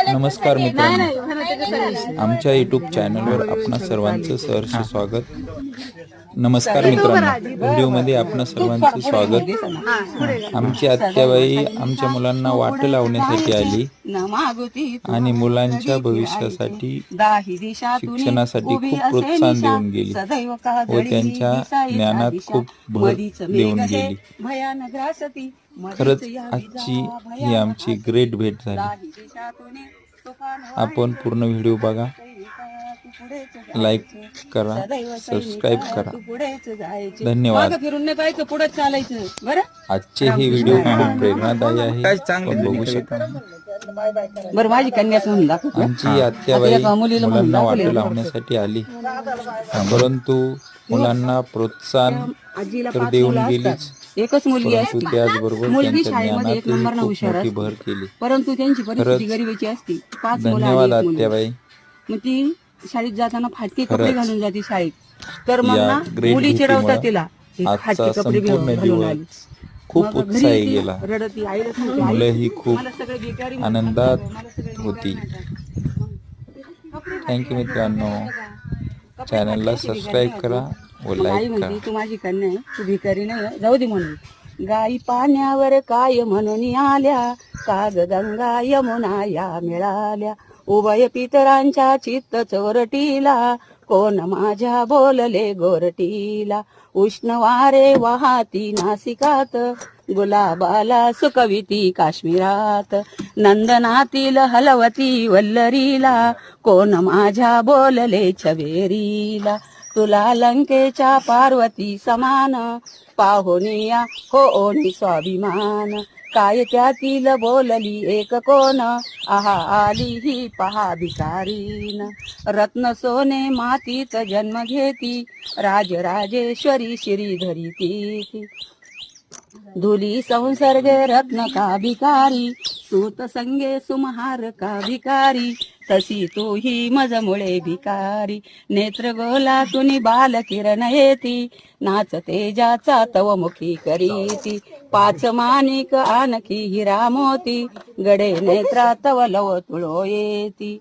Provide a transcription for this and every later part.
नमस्कार मित्रांनो, आमच्या यूट्यूब चॅनलवर आपणा सर्वांचं सहर्ष स्वागत. नमस्कार मित्रांनो, व्हिडिओमध्ये आपणा सर्वांचं स्वागत. आमची आत्याबाई आमच्या मुलांना वाट लावण्यासाठी आली आणि मुलांच्या भविष्यासाठी शिक्षणासाठी खूप प्रोत्साहन देऊन गेली व त्यांच्या ज्ञानात खूप भर देऊन गेली. खरंच आजची ही आमची ग्रेट भेट झाली. आपण पूर्ण व्हिडिओ बघा, लाईक करा, सबस्क्राईब करा. धन्यवाद. आजचे हे व्हिडिओ खूप प्रेरणादायी आहे. आपण बघू शकता. माझी कन्याच म्हणून दाखव. आमची आत्याबाई मुलांना वाट लावण्यासाठी आली, परंतु मुलांना प्रोत्साहन तर देऊन गेलीच, एकच मुलगी असती. त्याचबरोबर मुलगी त्यांच्या शाळेमध्ये एक नंबर ज्ञानातही हुशार खूप मोठी असते, भर केली. परंतु त्यांची परिस्थिती गरिबीची असती. 5 मुलं धन्यवाद आणि एक मुलगा. आत्याबाई. मग ती शाळेत जाताना फाटके कपडे खरंच. घालून जाते शाळेत. तर मग या ना ग्रेट मुली चिरवतात भेटीमुळे तिला फाटके आजचा कपडे संपूर्ण घालून आली. दिवस खूप मग घरी उत्साही ती गेला. रडती, आईला सांगते, आई, मुलंही खूप मला सगळे बेकारी आनंदात म्हणतात, मला सगळे होती. बेकारी थँक्यू मित्रांनो. चॅनलला सबस्क्राईब करा व मग आई लाईक म्हणते, करा. तू माझी कन्या आहे, तू भिकारी नाही, जाऊ दे म्हणून. गाई पाण्यावर काय म्हणून आल्या, कागदंगा यमुना या मिळाल्या. उभय पितरांच्या चित्त चोरटीला, कोण माझ्या बोलले गोरटीला. उष्ण वारे वाहती नासिकात, गुलाबाला सुकविती काश्मीरात. नंदनातील हलवती वल्लरीला, कोण माझ्या बोलले छवेरीला. तुला लंकेच्या पार्वती समान, पाहुनिया हो ओणी स्वाभिमान. काय त्यातील बोलली एक कोण, आहा आली ही पहा भिकारीन. रत्न सोने मातीत जन्म घेती, राजराजेश्वरी श्रीधरी ती. धुली संसर्ग रत्न का भिकारी, सूत संगे सुमहार का भिकारी. तशी तू ही मज मुळे भिकारी. नेत्र गोला तुनी बाल किरण येती, नाच तेजाचा तव मुखी करीती. 5 माणिक आणखी हिरा मोती, गडे नेत्रा तव लव तुळो येती.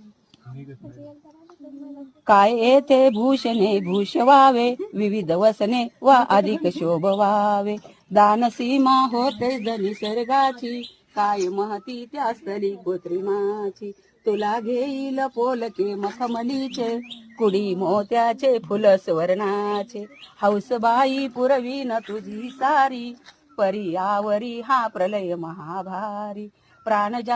काय येथे भूषणे भूषवावे, विविध वसने वा अधिक शोभवावे. दानसीमा होते निसर्गाची, काय महती त्या स्थली कृत्रिमाची. तुला घेईल पोलके मखमलीचे, कुडी मोत्याचे फुल सुवर्णाचे. हौसबाई पुरवीन तुझी सारी, परियावरी हा प्रलय महाभारी. प्राण